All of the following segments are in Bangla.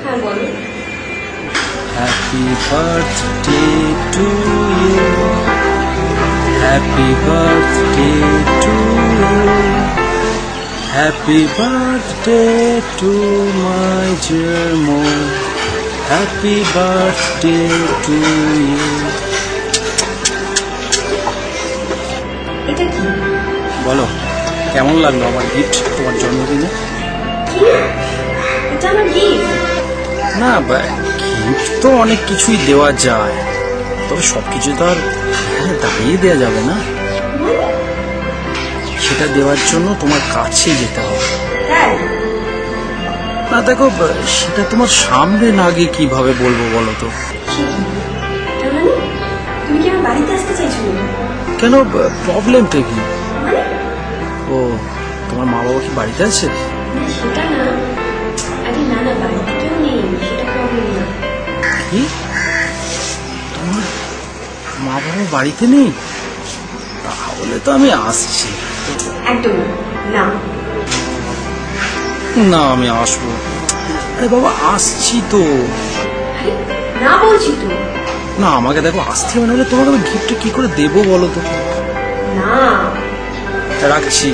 হ্যাঁ বলো। Happy birthday to you. Happy birthday to you. Happy birthday to my dear Mo. Happy birthday to you. এটা কি? বলো কেমন লাগলো আমার গিফট তোমার জন্মদিনে? এটা আমার গিফট? না গিফট তো অনেক কিছুই দেওয়া যায়, তবে সবকিছু তো আর দাঁড়িয়ে দেওয়া যাবে না। সেটা দেওয়ার জন্য তোমার কাছে যেতে হবে। না দেখো, সেটা তোমার সামনে না গিয়ে কিভাবে বলবো বলো তো? তুমি কি আমার বাড়িতে আসতে চাইছো? কেন, প্রবলেমটা কি? ও, তোমার মা বাবা কি বাড়িতে আছে? সেটা না, আরে না না, বাড়িতে কেউ নেই, সেটা প্রবলেম না। কি, তোমার মা বাবা বাড়িতে নেই? তাহলে তো আমি আসছি। একদম না। না, আমি আসবো। আরে বাবা, আসছি তো। না বলছি তো। না, আমাকে দেখো আসতে হবে, নাহলে তোমাকে আমি গিফটটা কি করে দেবো বলো তো? না, রাখছি,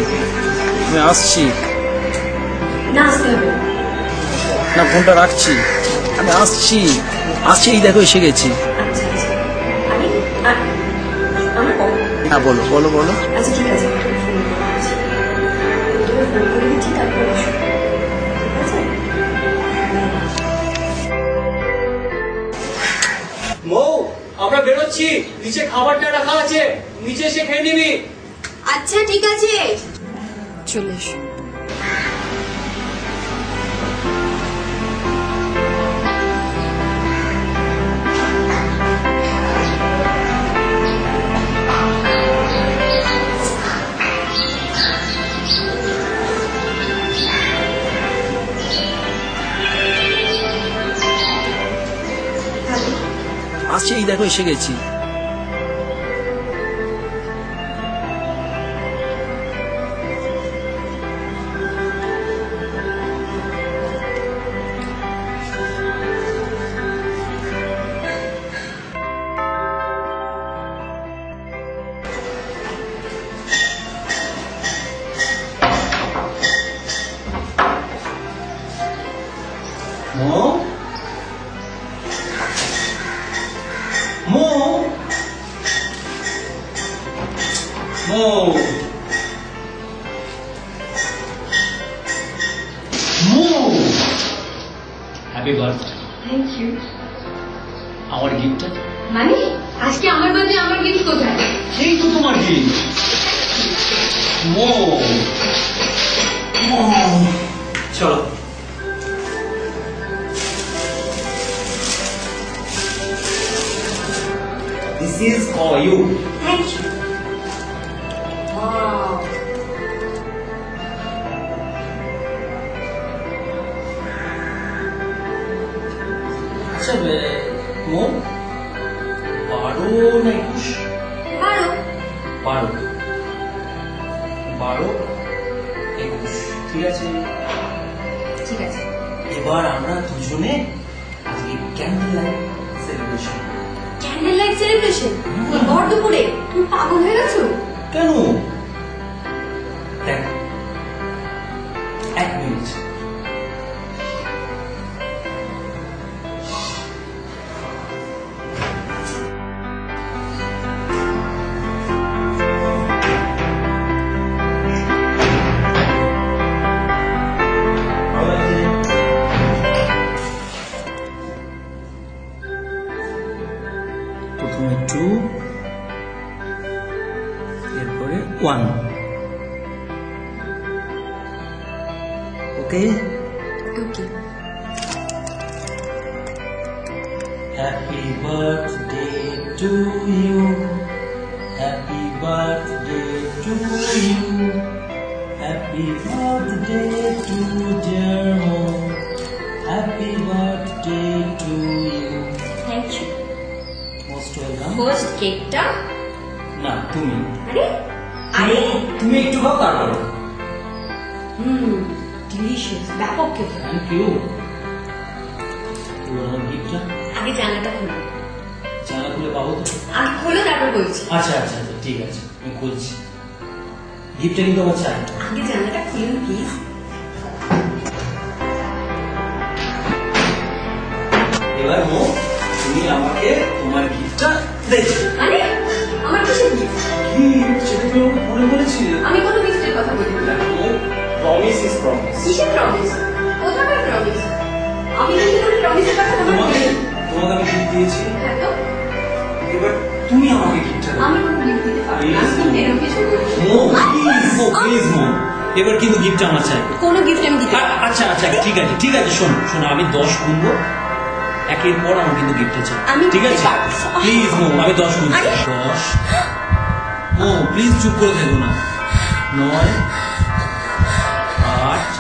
আমি আসছি। না আসতে হবে না, ফোনটা রাখছি, আমি আসছি। এই দেখো এসে গেছি। আচ্ছা আচ্ছা, আরে আমার হ্যাঁ বলো বলো বলো। আচ্ছা ঠিক আছে, ফোন করে দিচ্ছি, তারপর এসো। মৌ, আমরা বেরোচ্ছি, নিচে খাবারটা রাখা আছে, নিচে এসে খেয়ে নিবি। আচ্ছা ঠিক আছে, চলে এসো। আসছি, এই দেখো এসে গেছি। Happy birthday. Thank you. আমার গিফটটা মানে আজকে আমার বার্থডে, আমার গিফট কোথায়? এই তো তোমার গিফট। চলো। This is for you. Thank you. Wow. আচ্ছা, মৌ, 12 না 21? 12 21, ঠিক আছে। ঠিক আছে, এবার আমরা দুজনে আজকে candle light celebration. Candle light celebration? ভর দুপুরে? তুমি পাগল হয়ে গেছো? কেন? দেখ, 1 মিনিট। প্রথমে 2, এরপরে 1। ওকে ওকে। Happy birthday to you. Happy birthday to you. Happy birthday to dear Mo. Happy birthday to you. Thank you. Most welcome. First কেকটা? না, তুমি। আরে আরে তুমি একটু খাও, তারপরে। ডিলিশিয়াস, ব্যাপক কেক। Thank you. বলো আমার গিফটটা। আগে জানলাটা খুলো। জানলা খুলে পাবো তো? আগে খোলো তারপর বলছি। আচ্ছা আচ্ছা আচ্ছা ঠিক আছে আমি খুলছি। গিফটটা কিন্তু আমার চাই। আগে জানলাটা খুলুন প্লিজ। এবার মো তুমি আমাকে তোমার গিফটটা দেখো। মানে আমার কিসের গিফট? গিফট সেটা তুমি আমাকে পরে বলেছিলে। আমি কোনো গিফটের কথা বলিনি। Promise is promise. কিসের প্রমিস? কোথাকার প্রমিস? আমি কিন্তু কোনো প্রমিসের কথা তোমাকে তোমাকে বলিনি। তোমাকে আমি গিফট দিয়েছি। হ্যাঁ তো? এবার তুমি আমাকে গিফটটা দাও। আমি কোনো গিফট দিতে পারবো না। Please, আমি এরকম কিছু বলিনি। মো প্লিজ মো এবার কিন্তু গিফট আমার চাই। কোনো গিফট আমি দিতে পারবো না। আচ্ছা আচ্ছা ঠিক আছে শোনো শোনো আমি 10 গুনবো একের পর আমার কিন্তু গিফটটা চাই। আমি ঠিক দিতে আছে পারবো। প্লিজ মো আমি 10 গুনছি। আরে? 10 মো প্লিজ চুপ করে থেকো না। 9 8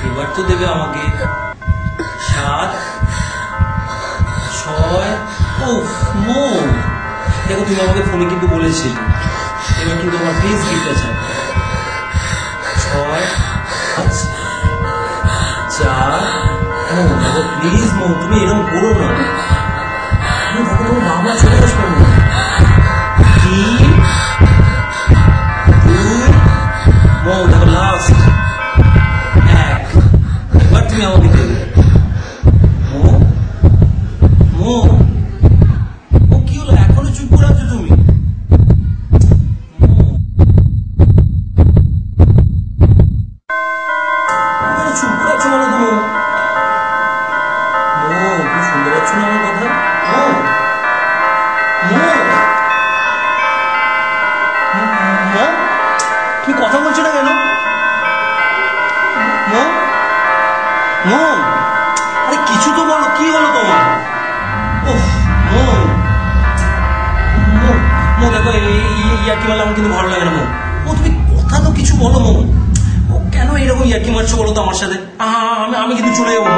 এবার তো দেবে আমাকে 7 6 উফ মো দেখো তুমি আমাকে ফোনে কিন্তু বলেছিলে এবার কিন্তু আমার প্লিজ গিফটটা চাই। 6 5 4 মো দেখো প্লিজ মো তুমি এরকম করো না। দেখো তোমার বাবা চলে আসবে মো। 3 2 মো দেখো লাস্ট 1 এবার তুমি আমাকে দেবে। মো মো ও কি হলো এখনো চুপ করে আছো তুমি? চুপ করে আছো বলো তুমি? তুমি শুনতে পাচ্ছ না আমার কথা? তুমি কথা বলছো না কেন? আরে কিছু তো বলো কি হলো তোমার? দেখো ইয়ার্কি মারলে আমার কিন্তু ভালো লাগে না। তুমি কথা তো কিছু বলো। কেন এরকম ইয়ার্কি মারছো বলো তো আমার সাথে? আমি কিন্তু চলে যাবো।